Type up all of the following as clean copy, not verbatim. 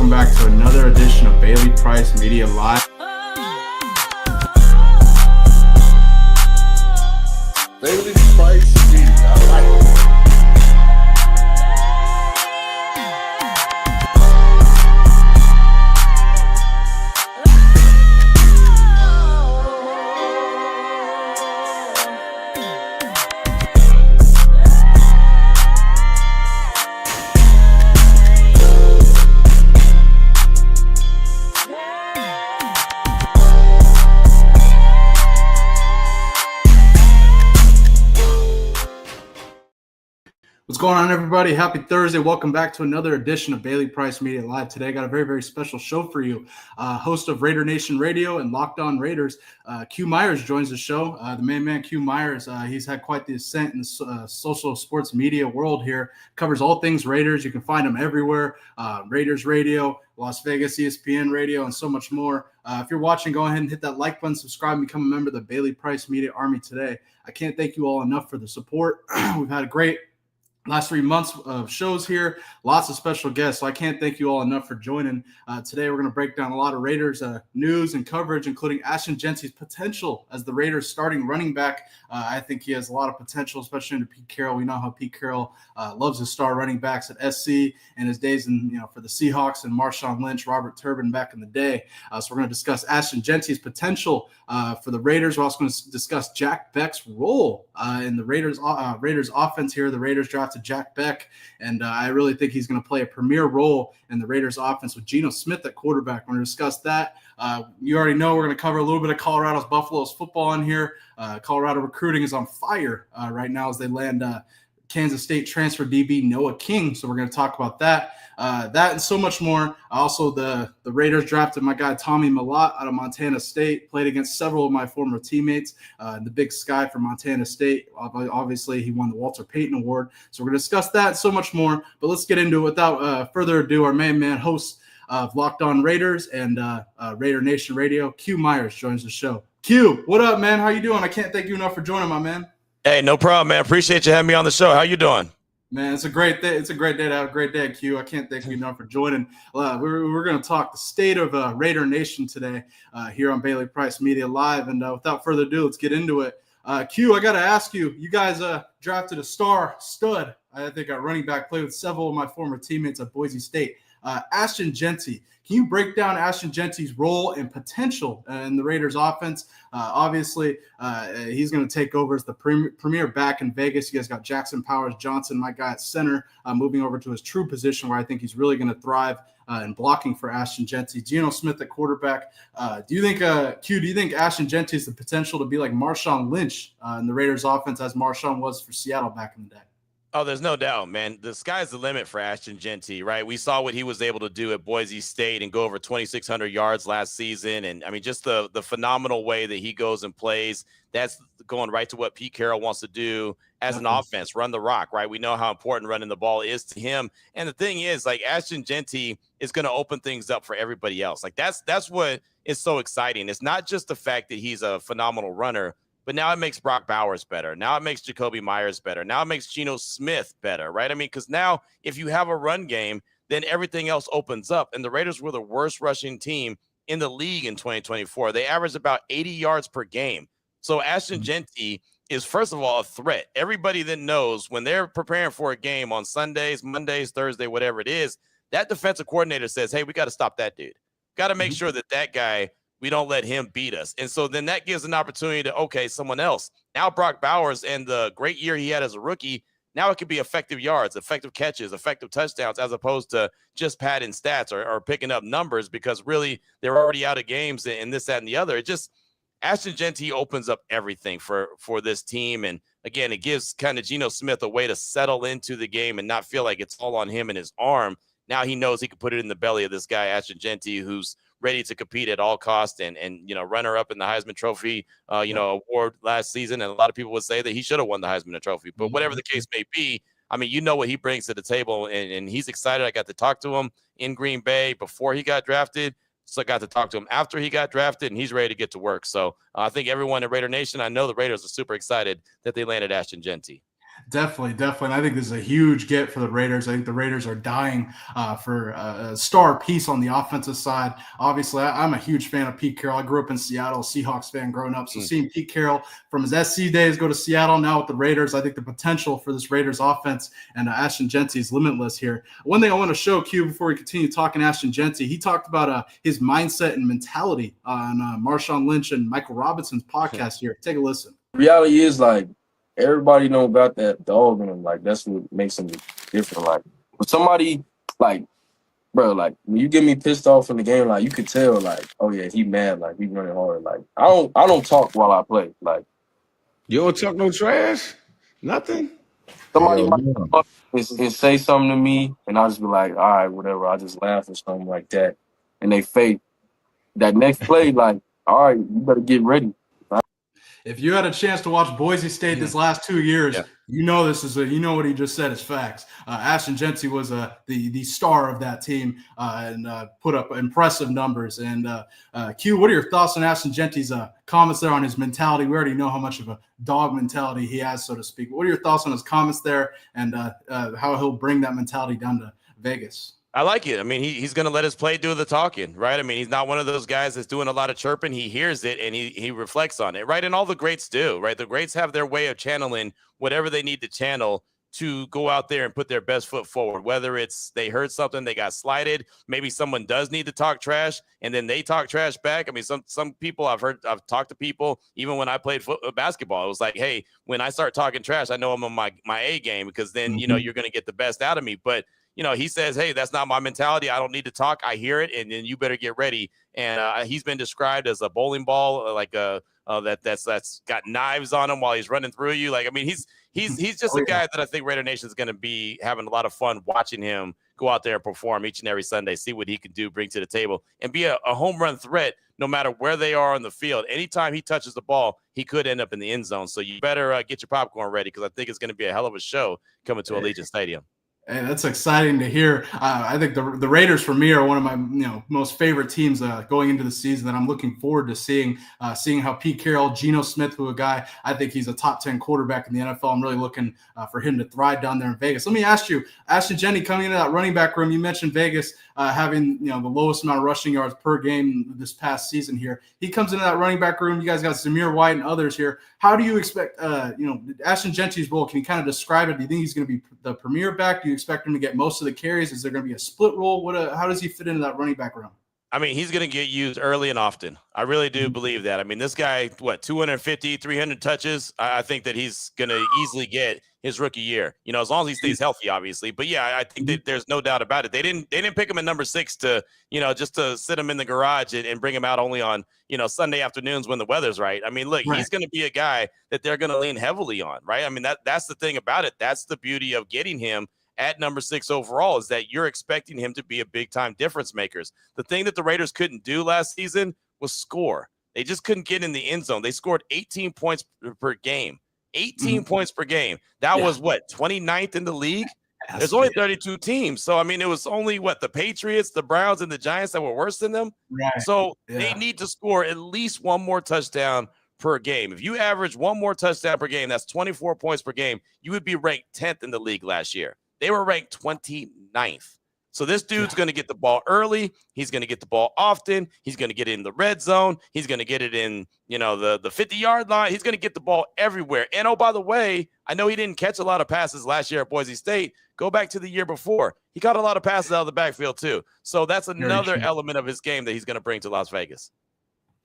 welcome back to another edition of Bailey Price Media Live. Bailey Price Media, I like it. What's going on, everybody? Happy Thursday. Welcome back to another edition of Bailey Price Media Live. Today, I got a very, very special show for you. Host of Raider Nation Radio and Locked On Raiders, Q Meyers joins the show. The main man, Q Meyers, he's had quite the ascent in the social sports media world here. Covers all things Raiders. You can find him everywhere. Raiders Radio, Las Vegas ESPN Radio, and so much more. If you're watching, go ahead and hit that like button, subscribe, and become a member of the Bailey Price Media Army today. I can't thank you all enough for the support. We've had a great last 3 months of shows here, lots of special guests. So I can't thank you all enough for joining. Today, we're going to break down a lot of Raiders news and coverage, including Ashton Genty's potential as the Raiders starting running back. I think he has a lot of potential, especially under Pete Carroll. We know how Pete Carroll loves his star running backs at SC and his days for the Seahawks and Marshawn Lynch, Robert Turbin back in the day. So we're going to discuss Ashton Genty's potential for the Raiders. We're also going to discuss Jack Beck's role in the Raiders offense here. The Raiders drafted Jack Bech, and I really think he's going to play a premier role in the Raiders offense with Gino Smith at quarterback. We're going to discuss that. You already know we're going to cover a little bit of Colorado's Buffalo's football in here. Colorado recruiting is on fire right now as they land Kansas State transfer DB Noah King. So we're going to talk about that. That and so much more. Also, the Raiders drafted my guy Tommy Malat out of Montana State, played against several of my former teammates in the Big Sky for Montana State. Obviously, he won the Walter Payton Award. So we're going to discuss that and so much more. But let's get into it without further ado. Our main man, host of Locked On Raiders and Raider Nation Radio, Q Meyers, joins the show. Q, what up, man? How you doing? I can't thank you enough for joining, my man. Hey, no problem, man. Appreciate you having me on the show. How you doing? Man, it's a great day. It's a great day to have a great day, Q. I can't thank you enough for joining. We're going to talk the state of Raider Nation today here on Bailey Price Media Live. And without further ado, let's get into it. Q, I got to ask you, you guys drafted a star stud, I think, at running back, played with several of my former teammates at Boise State. Ashton Genty. Can you break down Ashton Genty's role and potential in the Raiders offense? Obviously, he's going to take over as the premier back in Vegas. You guys got Jackson Powers Johnson, my guy at center, moving over to his true position where I think he's really going to thrive in blocking for Ashton Genty. Gino Smith at quarterback. Do you think Ashton Genty has the potential to be like Marshawn Lynch in the Raiders offense as Marshawn was for Seattle back in the day? Oh, there's no doubt, man. The sky's the limit for Ashton Genty, right? We saw what he was able to do at Boise State and go over 2,600 yards last season. And, I mean, just the phenomenal way that he goes and plays, that's going right to what Pete Carroll wants to do as an offense, run the rock, right? We know how important running the ball is to him. And the thing is, like, Ashton Genty is going to open things up for everybody else. Like, that's what is so exciting. It's not just the fact that he's a phenomenal runner, but now it makes Brock Bowers better. Now it makes Jacoby Myers better. Now it makes Gino Smith better, right? I mean, because now if you have a run game, then everything else opens up. And the Raiders were the worst rushing team in the league in 2024. They averaged about 80 yards per game. So Ashton Genty is, first of all, a threat. Everybody that knows when they're preparing for a game on Sundays, Mondays, Thursday, whatever it is, that defensive coordinator says, hey, we got to stop that dude. Got to make sure that guy – we don't let him beat us. And so then that gives an opportunity to, okay, someone else. Now Brock Bowers and the great year he had as a rookie, now it could be effective yards, effective catches, effective touchdowns, as opposed to just padding stats or picking up numbers because really they're already out of games and this, that, and the other. It just, Ashton Genty opens up everything for this team. And again, it gives kind of Gino Smith a way to settle into the game and not feel like it's all on him and his arm. Now he knows he can put it in the belly of this guy, Ashton Genty, who's ready to compete at all costs and runner up in the Heisman Trophy, award last season. And a lot of people would say that he should have won the Heisman Trophy. But whatever the case may be, I mean, you know what he brings to the table, and he's excited. I got to talk to him in Green Bay before he got drafted. So I got to talk to him after he got drafted, and he's ready to get to work. So I think everyone at Raider Nation, I know the Raiders are super excited that they landed Ashton Genty. Definitely. And I think this is a huge get for the Raiders. I think the Raiders are dying for a star piece on the offensive side. Obviously, I'm a huge fan of Pete Carroll. I grew up in Seattle, Seahawks fan growing up. So seeing Pete Carroll from his SC days go to Seattle now with the Raiders, I think the potential for this Raiders offense and Ashton Genty is limitless here. One thing I want to show Q before we continue talking Ashton Genty, he talked about his mindset and mentality on Marshawn Lynch and Michael Robinson's podcast here. Take a listen. Reality is, like, everybody know about that dog in him. Like, that's what makes him different. Like, when somebody, like, bro, like, when you get me pissed off in the game, like, you could tell, like, oh yeah, he mad, like, he running hard. Like, I don't talk while I play. Like, You don't talk no trash? Nothing? somebody Hell might no. come up and say something to me, and I'll just be like, all right, whatever. I just laugh or something like that, and they fake that next play. Like, all right, you better get ready. If you had a chance to watch Boise State this last 2 years, you know you know what he just said is facts. Ashton Genty was the star of that team and put up impressive numbers. And Q, what are your thoughts on Ashton Genty's comments there on his mentality? We already know how much of a dog mentality he has, so to speak. What are your thoughts on his comments there and how he'll bring that mentality down to Vegas? I like it. I mean, he's going to let his play do the talking, right? I mean, he's not one of those guys that's doing a lot of chirping. He hears it and he reflects on it, right? And all the greats do, right? The greats have their way of channeling whatever they need to channel to go out there and put their best foot forward, whether it's they heard something, they got slighted, maybe someone does need to talk trash, and then they talk trash back. I mean, some people I've talked to people, even when I played basketball, it was like, hey, when I start talking trash, I know I'm on my A game because then, you know, you're going to get the best out of me. But you know, he says, hey, that's not my mentality. I don't need to talk. I hear it, and then you better get ready. And he's been described as a bowling ball, like that's got knives on him while he's running through you. Like, I mean, he's just a guy that I think Raider Nation is going to be having a lot of fun watching him go out there and perform each and every Sunday, see what he can do, bring to the table, and be a home run threat no matter where they are on the field. Anytime he touches the ball, he could end up in the end zone. So you better get your popcorn ready because I think it's going to be a hell of a show coming to Allegiant Stadium. Hey, that's exciting to hear. I think the Raiders for me are one of my most favorite teams going into the season that I'm looking forward to seeing how Pete Carroll, Gino Smith, who a guy I think he's a top 10 quarterback in the NFL. I'm really looking for him to thrive down there in Vegas. Let me ask you, Ashton Genty coming into that running back room. You mentioned Vegas having the lowest amount of rushing yards per game this past season here. He comes into that running back room. You guys got Zamir White and others here. How do you expect Ashton Genty's role? Can you kind of describe it? Do you think he's going to be the premier back? Do you expect him to get most of the carries? Is there going to be a split role? How does he fit into that running back room? I mean, he's going to get used early and often. I really do believe that. I mean, this guy, 250, 300 touches. I think that he's going to easily get his rookie year, as long as he stays healthy, obviously. But yeah, I think that there's no doubt about it. They didn't pick him at number 6 to, just to sit him in the garage and bring him out only on, Sunday afternoons when the weather's right. I mean, look, he's going to be a guy that they're going to lean heavily on, right? I mean, that's the thing about it. That's the beauty of getting him at number 6 overall, is that you're expecting him to be a big-time difference makers. The thing that the Raiders couldn't do last season was score. They just couldn't get in the end zone. They scored 18 points per game. 18 points per game. That was 29th in the league? There's only 32 teams. So, I mean, it was only the Patriots, the Browns, and the Giants that were worse than them. Right. So they need to score at least one more touchdown per game. If you average one more touchdown per game, that's 24 points per game. You would be ranked 10th in the league last year. They were ranked 29th. So this dude's going to get the ball early. He's going to get the ball often. He's going to get it in the red zone. He's going to get it in, the 50-yard line. He's going to get the ball everywhere. And, oh, by the way, I know he didn't catch a lot of passes last year at Boise State. Go back to the year before. He caught a lot of passes out of the backfield too. So that's another element of his game that he's going to bring to Las Vegas.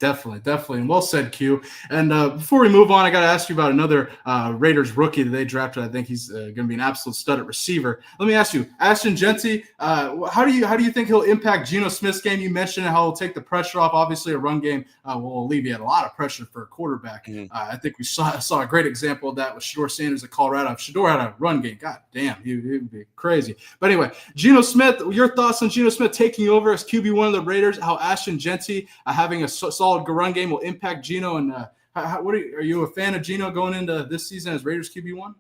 Definitely. And well said, Q. And before we move on, I got to ask you about another Raiders rookie that they drafted. I think he's going to be an absolute stud at receiver. Let me ask you, Ashton Genty, how do you think he'll impact Gino Smith's game? You mentioned how he'll take the pressure off. Obviously, a run game will alleviate a lot of pressure for a quarterback. I think we saw a great example of that with Shedeur Sanders at Colorado. If Shedeur had a run game, god damn, he would be crazy. But anyway, Gino Smith, your thoughts on Gino Smith taking over as QB1 of the Raiders, how Ashton Genty having a solid run game will impact Gino, and are you a fan of Gino going into this season as Raiders QB1?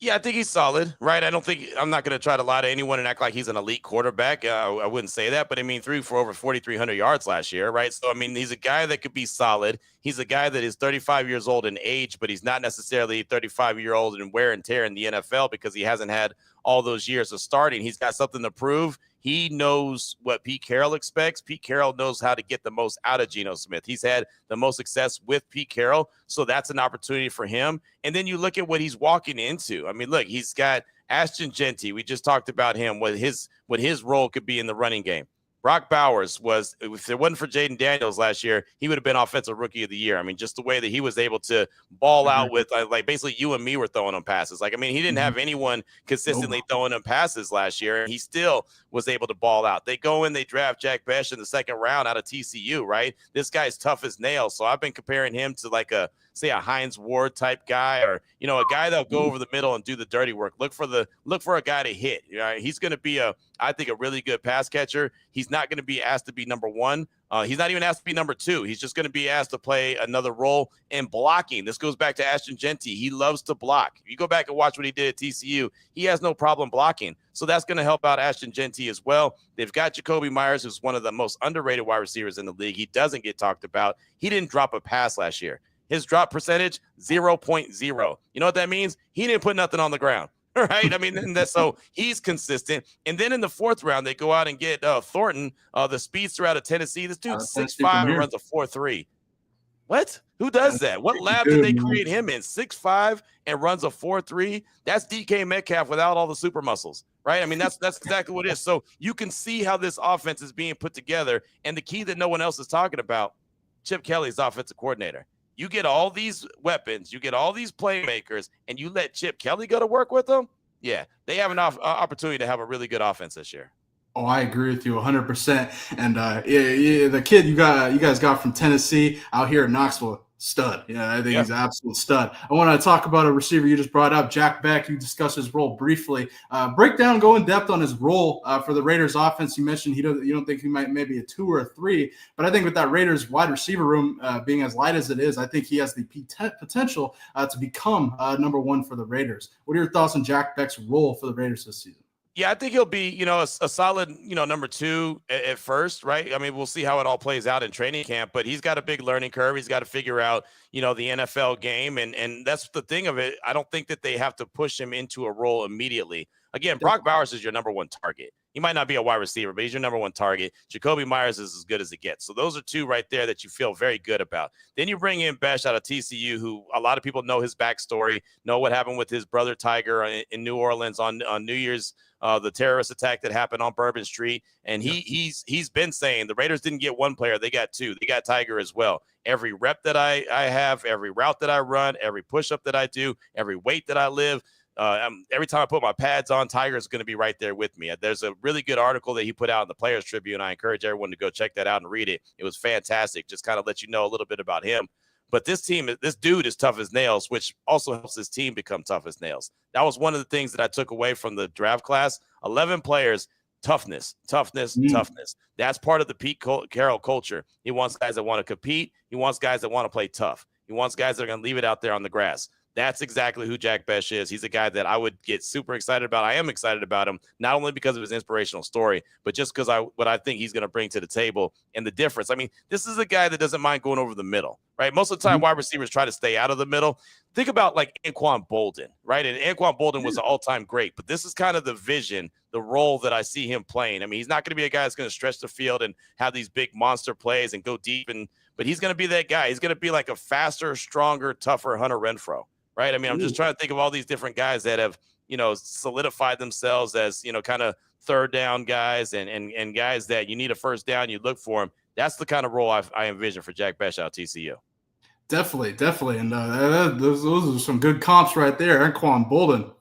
Yeah, I think he's solid, right? I'm not going to try to lie to anyone and act like he's an elite quarterback. I wouldn't say that, but I mean, threw for over 4,300 yards last year, right? So, I mean, he's a guy that could be solid. He's a guy that is 35 years old in age, but he's not necessarily 35-year-old in wear and tear in the NFL because he hasn't had all those years of starting. He's got something to prove. He knows what Pete Carroll expects. Pete Carroll knows how to get the most out of Gino Smith. He's had the most success with Pete Carroll, so that's an opportunity for him. And then you look at what he's walking into. I mean, look, he's got Ashton Genty. We just talked about him, what his role could be in the running game. Brock Bowers was, if it wasn't for Jaden Daniels last year, he would have been Offensive Rookie of the Year. I mean, just the way that he was able to ball out with, like, basically you and me were throwing him passes. Like, I mean, he didn't have anyone consistently throwing him passes last year, and he still was able to ball out. They go in, they draft Jack Bech in the second round out of TCU, right? This guy's tough as nails. So I've been comparing him to like a Hines Ward type guy, or, you know, a guy that'll go over the middle and do the dirty work. Look for a guy to hit. Right? He's going to be I think a really good pass catcher. He's not going to be asked to be number one. He's not even asked to be number two. He's just going to be asked to play another role in blocking. This goes back to Ashton Genty. He loves to block. If you go back and watch what he did at TCU, he has no problem blocking. So that's going to help out Ashton Genty as well. They've got Jacoby Meyers, who's one of the most underrated wide receivers in the league. He doesn't get talked about. He didn't drop a pass last year. His drop percentage, 0.0. You know what that means? He didn't put nothing on the ground. Right. I mean, so he's consistent. And then in the fourth round, they go out and get Thornton, the speedster out of Tennessee. This dude's 6'5" and runs a 4.3. What? Who does that? What lab did they create him in? 6'5" and runs a 4.3. That's DK Metcalf without all the super muscles, right? I mean, that's exactly what it is. So you can see how this offense is being put together. And the key that no one else is talking about, Chip Kelly's offensive coordinator. You get all these weapons, you get all these playmakers, and you let Chip Kelly go to work with them. Yeah, they have an opportunity to have a really good offense this year. Oh, I agree with you 100%. And the kid you guys got from Tennessee out here in Knoxville, stud. Yeah, I think he's an absolute stud. I want to talk about a receiver you just brought up, Jack Beck. You discussed his role briefly. Go in depth on his role for the Raiders offense. You mentioned you don't think he might maybe a 2 or a 3, but I think with that Raiders wide receiver room being as light as it is, I think he has the potential to become number 1 for the Raiders. What are your thoughts on Jack Beck's role for the Raiders this season? Yeah, I think he'll be, a solid, number 2 at first, right? I mean, we'll see how it all plays out in training camp, but he's got a big learning curve. He's got to figure out, the NFL game. And that's the thing of it. I don't think that they have to push him into a role immediately. Again, Brock Bowers is your number 1 target. He might not be a wide receiver, but he's your number 1 target. Jacoby Meyers is as good as it gets. So those are 2 right there that you feel very good about. Then you bring in Bech out of TCU, who a lot of people know his backstory, know what happened with his brother Tiger in New Orleans on New Year's, the terrorist attack that happened on Bourbon Street. And he's been saying the Raiders didn't get 1 player. They got 2. They got Tiger as well. Every rep that I have, every route that I run, every push-up that I do, every weight that I live, every time I put my pads on, Tiger's going to be right there with me. There's a really good article that he put out in the Players Tribune. I encourage everyone to go check that out and read it. It was fantastic. Just kind of let you know a little bit about him. But this dude is tough as nails, which also helps his team become tough as nails. That was one of the things that I took away from the draft class. 11 players, toughness. That's part of the Pete Carroll culture. He wants guys that want to compete. He wants guys that want to play tough. He wants guys that are going to leave it out there on the grass. That's exactly who Jack Bech is. He's a guy that I would get super excited about. I am excited about him, not only because of his inspirational story, but just because what I think he's going to bring to the table and the difference. I mean, this is a guy that doesn't mind going over the middle, right? Most of the time, wide receivers try to stay out of the middle. Think about like Anquan Boldin, right? And Anquan Boldin was an all-time great, but this is kind of the vision, the role that I see him playing. I mean, he's not going to be a guy that's going to stretch the field and have these big monster plays and go deep, but he's going to be that guy. He's going to be like a faster, stronger, tougher Hunter Renfrow. Right. I mean, I'm just trying to think of all these different guys that have, solidified themselves as, kind of third down guys and guys that you need a first down, you look for them. That's the kind of role I envision for Jack Bech out of TCU. Definitely. And those are some good comps right there. Anquan Boldin.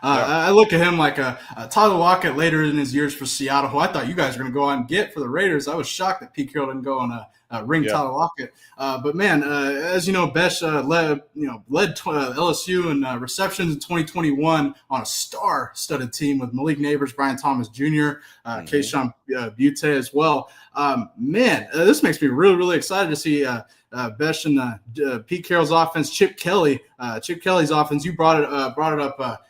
I look at him like a Tyler Lockett later in his years for Seattle, who I thought you guys were going to go out and get for the Raiders. I was shocked that Pete Carroll didn't go on ring Tyler Lockett. But man, as you know, Bech led LSU in receptions in 2021 on a star-studded team with Malik Neighbors, Brian Thomas Jr., Keyshawn Butte as well. This makes me really, really excited to see Bech and Pete Carroll's offense, Chip Kelly's offense. You brought it up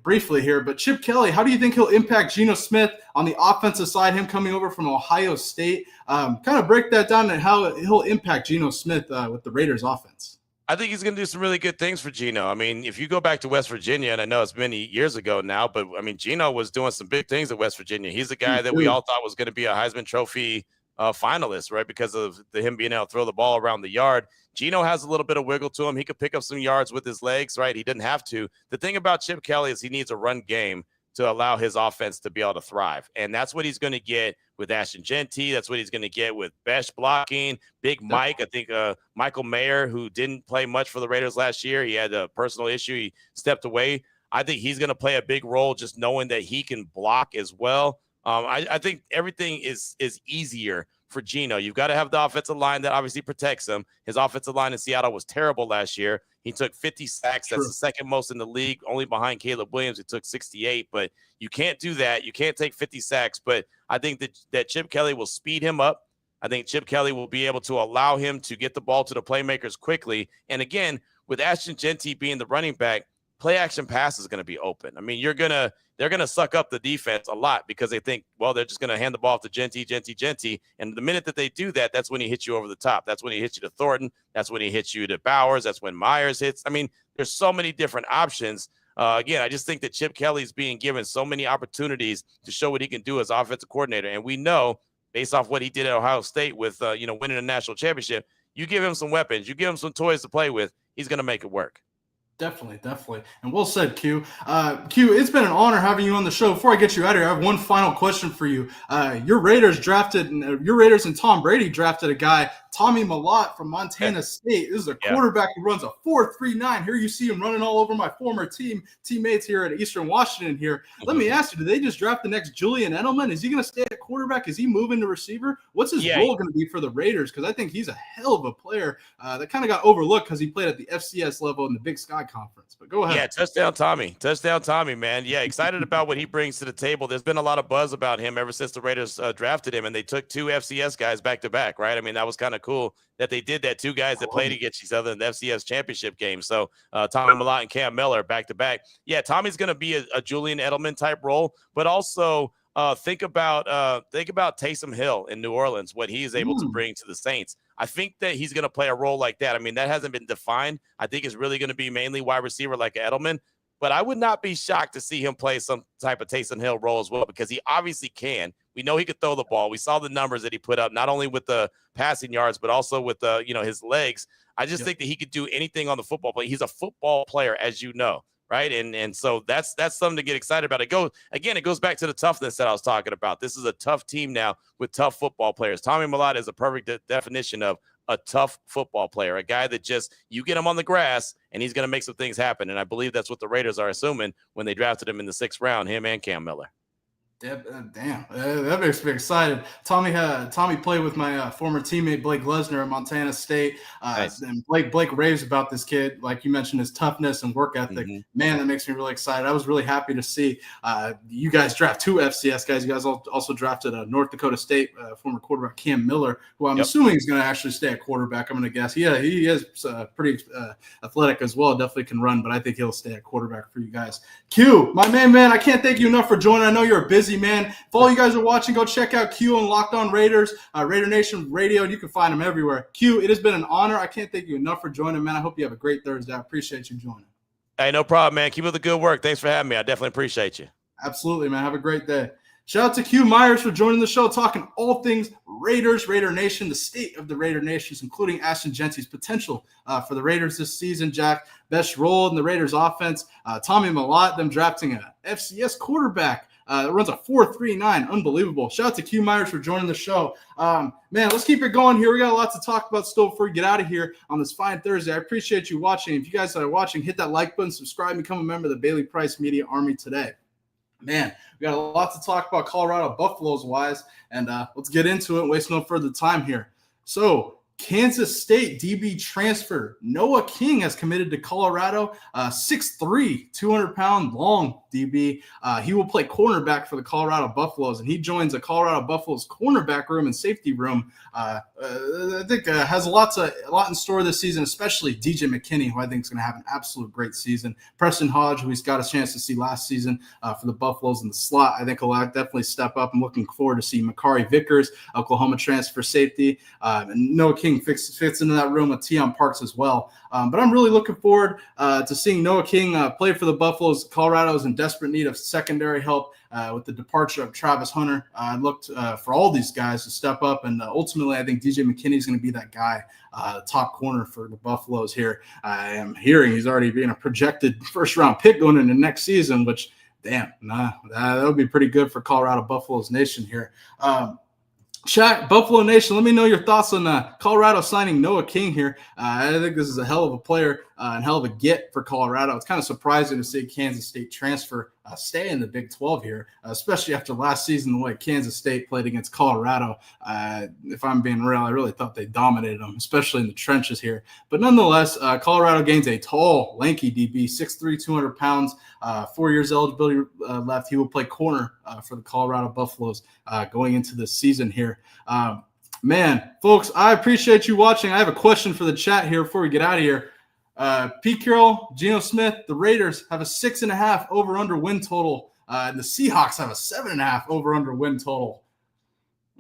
briefly here, but Chip Kelly, how do you think he'll impact Gino Smith on the offensive side, him coming over from Ohio State? Kind of break that down and how he'll impact Gino Smith with the Raiders offense. I think he's going to do some really good things for Gino. I mean, if you go back to West Virginia, and I know it's many years ago now, but I mean, Gino was doing some big things at West Virginia. He's the guy that we all thought was going to be a Heisman Trophy finalist, right? Because of him being able to throw the ball around the yard. Gino has a little bit of wiggle to him. He could pick up some yards with his legs, right? He didn't have to. The thing about Chip Kelly is he needs a run game to allow his offense to be able to thrive. And that's what he's going to get with Ashton Genty. That's what he's going to get with Bech blocking. Big Mike, I think Michael Mayer, who didn't play much for the Raiders last year. He had a personal issue. He stepped away. I think he's going to play a big role just knowing that he can block as well. I think everything is easier for Gino. You've got to have the offensive line that obviously protects him. His offensive line in Seattle was terrible last year. He took 50 sacks. That's the second most in the league, only behind Caleb Williams, who took 68. But you can't do that. You can't take 50 sacks. But I think that Chip Kelly will speed him up. I think Chip Kelly will be able to allow him to get the ball to the playmakers quickly. And again, with Ashton Genty being the running back, play action pass is going to be open. I mean, they're going to suck up the defense a lot because they think, well, they're just going to hand the ball off to Jeanty. And the minute that they do that, that's when he hits you over the top. That's when he hits you to Thornton. That's when he hits you to Bowers. That's when Meyers hits. I mean, there's so many different options. Again, I just think that Chip Kelly's being given so many opportunities to show what he can do as offensive coordinator. And we know, based off what he did at Ohio State with, winning a national championship, you give him some weapons, you give him some toys to play with, he's going to make it work. Definitely. And well said, Q. Q, it's been an honor having you on the show. Before I get you out of here, I have one final question for you. Your Raiders and Tom Brady drafted a guy, Tommy Malat from Montana State. This is a quarterback who runs a 4.39. Here you see him running all over my former teammates here at Eastern Washington here. Let me ask you, did they just draft the next Julian Edelman? Is he going to stay at quarterback? Is he moving to receiver? What's his role going to be for the Raiders? Because I think he's a hell of a player that kind of got overlooked because he played at the FCS level in the Big Sky Conference. But go ahead. Yeah, touchdown Tommy, man. Yeah, excited about what he brings to the table. There's been a lot of buzz about him ever since the Raiders drafted him, and they took two FCS guys back to back, right? I mean, that was kind of cool that they did that. Two guys that played against each other in the FCS championship game. So Tommy Malat and Cam Miller back to back. Yeah, Tommy's going to be a Julian Edelman type role, but also think about Taysom Hill in New Orleans, what he is able to bring to the Saints. I think that he's going to play a role like that. I mean, that hasn't been defined. I think it's really going to be mainly wide receiver like Edelman, but I would not be shocked to see him play some type of Taysom Hill role as well, because he obviously can. We know he could throw the ball. We saw the numbers that he put up, not only with the passing yards, but also with the, his legs. I just think that he could do anything on the football play. He's a football player, as you know. Right. And so that's something to get excited about. It goes back to the toughness that I was talking about. This is a tough team now with tough football players. Tommy Malat is a perfect definition of a tough football player, a guy that just, you get him on the grass and he's going to make some things happen. And I believe that's what the Raiders are assuming when they drafted him in the 6th round, him and Cam Miller. Damn, that makes me excited. Tommy played with my former teammate Blake Lesnar at Montana State. Nice. And Blake raves about this kid, like you mentioned, his toughness and work ethic. Man, that makes me really excited. I was really happy to see you guys draft 2 FCS guys. You guys also drafted North Dakota State former quarterback Cam Miller, who I'm assuming is going to actually stay at quarterback. I'm going to guess. Yeah, he is pretty athletic as well. Definitely can run, but I think he'll stay at quarterback for you guys. Q, my man, I can't thank you enough for joining. I know you're busy, man. If all you guys are watching, go check out Q on Locked On Raiders, Raider Nation Radio. You can find them everywhere. Q, it has been an honor. I can't thank you enough for joining, man. I hope you have a great Thursday. I appreciate you joining. Hey, no problem, man. Keep up the good work. Thanks for having me. I definitely appreciate you. Absolutely, man. Have a great day. Shout out to Q Meyers for joining the show, talking all things Raiders, Raider Nation, the state of the Raider Nations, including Ashton Genty's potential for the Raiders this season. Jack, best role in the Raiders offense. Tommy Malat, them drafting a FCS quarterback. It runs a 4.39. Unbelievable. Shout out to Q Meyers for joining the show. Man, let's keep it going here. We got a lot to talk about still before we get out of here on this fine Thursday. I appreciate you watching. If you guys are watching, hit that like button, subscribe, become a member of the Bailey Price Media Army today. Man, we got a lot to talk about Colorado Buffaloes wise, and let's get into it. Waste no further time here. So, Kansas State DB transfer Noah King has committed to Colorado. 6'3", 200-pound long DB. He will play cornerback for the Colorado Buffaloes, and he joins the Colorado Buffaloes cornerback room and safety room. I think has a lot in store this season, especially DJ McKinney, who I think is going to have an absolute great season. Preston Hodge, who he's got a chance to see last season for the Buffaloes in the slot, I think he'll definitely step up. I'm looking forward to see Makari Vickers, Oklahoma transfer safety, and Noah King fits into that room with Tion Parks as well. But I'm really looking forward to seeing Noah King play for the Buffaloes. Colorado is in desperate need of secondary help with the departure of Travis Hunter. I looked for all these guys to step up, and ultimately I think DJ McKinney is going to be that guy, top corner for the Buffaloes here. I am hearing he's already being a projected first-round pick going into next season, which, damn, that would be pretty good for Colorado Buffaloes Nation here. Chat, Buffalo Nation, let me know your thoughts on Colorado signing Noah King here. I think this is a hell of a player and hell of a get for Colorado. It's kind of surprising to see Kansas State transfer stay in the Big 12 here, especially after last season, the way Kansas State played against Colorado. If I'm being real, I really thought they dominated them, especially in the trenches here. But nonetheless, Colorado gains a tall, lanky DB, 6'3", 200 pounds, 4 years eligibility left. He will play corner for the Colorado Buffaloes going into this season here. Man, folks, I appreciate you watching. I have a question for the chat here before we get out of here. Pete Carroll, Gino Smith, the Raiders have a 6.5 over-under win total. And the Seahawks have a 7.5 over-under win total.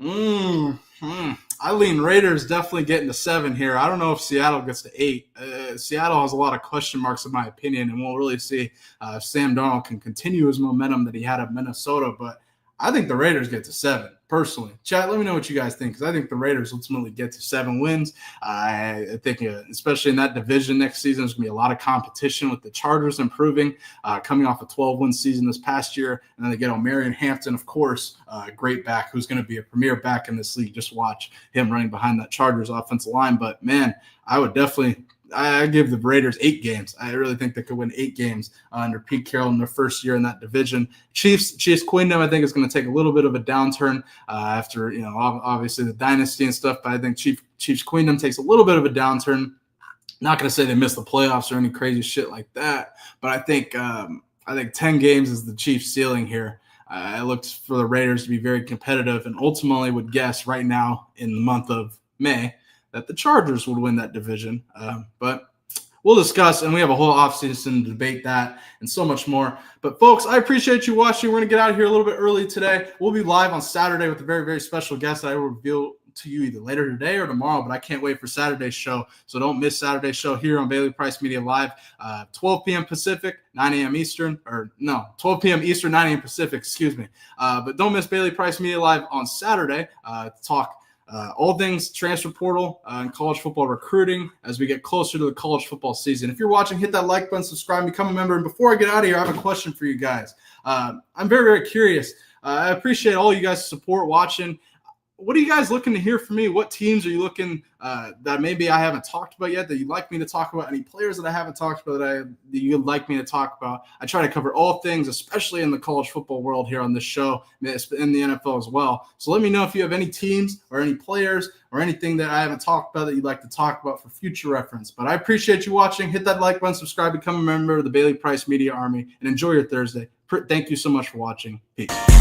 I lean Raiders definitely getting to 7 here. I don't know if Seattle gets to 8. Seattle has a lot of question marks, in my opinion, and we'll really see if Sam Darnold can continue his momentum that he had at Minnesota. But I think the Raiders get to 7, personally. Chat, let me know what you guys think, because I think the Raiders ultimately get to 7 wins. I think, especially in that division next season, there's going to be a lot of competition with the Chargers improving, coming off a 12-win season this past year. And then they get O'Marion Hampton, of course, great back, who's going to be a premier back in this league. Just watch him running behind that Chargers offensive line. But, man, I would definitely – I give the Raiders 8 games. I really think they could win 8 games under Pete Carroll in their first year in that division. Chiefs Queendom, I think, is going to take a little bit of a downturn after, obviously the dynasty and stuff. But I think Chiefs Queendom takes a little bit of a downturn. Not going to say they miss the playoffs or any crazy shit like that. But I think 10 games is the Chiefs' ceiling here. I looked for the Raiders to be very competitive, and ultimately would guess right now in the month of May that the Chargers would win that division. But we'll discuss, and we have a whole offseason to debate that and so much more. But, folks, I appreciate you watching. We're going to get out of here a little bit early today. We'll be live on Saturday with a very, very special guest that I will reveal to you either later today or tomorrow, but I can't wait for Saturday's show. So don't miss Saturday's show here on Bailey Price Media Live, 12 p.m. Pacific, 9 a.m. Eastern, 12 p.m. Eastern, 9 a.m. Pacific, excuse me. But don't miss Bailey Price Media Live on Saturday to talk all things transfer portal and college football recruiting as we get closer to the college football season. If you're watching, hit that like button, subscribe, become a member. And before I get out of here, I have a question for you guys. I'm very, very curious. I appreciate all you guys' support watching. What are you guys looking to hear from me? What teams are you looking that maybe I haven't talked about yet that you'd like me to talk about? Any players that I haven't talked about that you'd like me to talk about? I try to cover all things, especially in the college football world here on this show, in the NFL as well. So let me know if you have any teams or any players or anything that I haven't talked about that you'd like to talk about for future reference. But I appreciate you watching. Hit that like button, subscribe, become a member of the Bailey Price Media Army, and enjoy your Thursday. Thank you so much for watching. Peace.